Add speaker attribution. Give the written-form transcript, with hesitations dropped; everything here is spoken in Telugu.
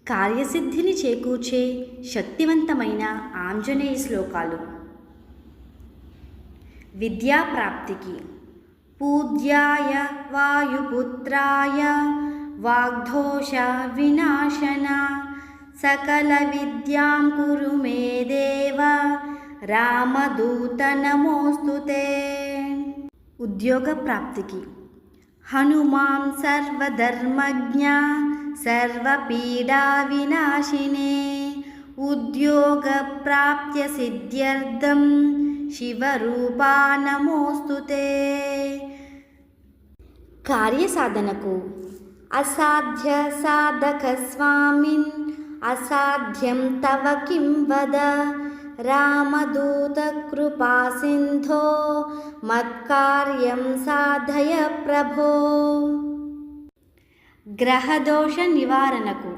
Speaker 1: కార్యసిద్ధిని చేకూర్చే శక్తివంతమైన ఆంజనేయ శ్లోకాలు. విద్యాప్రాప్తికి పూజ్యాయ వాయుపుత్రాయ వాగ్దోష వినాశన సకల విద్యాం కురు మే దేవ రామదూత నమోస్తుతే. ఉద్యోగ ప్రాప్తికి హనుమాం సర్వధర్మజ్ఞ సర్వపీడా వినాశినే ఉద్యోగ ప్రాప్త్య సిద్ధ్యర్థం శివరూపా నమోస్తుతే. కార్యసాధనకు అసాధ్య సాధక స్వామిన్ అసాధ్యం తవ కిం వద రామదూత కృపా సింధో మత్కార్యం సాధయ ప్రభో. గ్రహదోష నివారణకు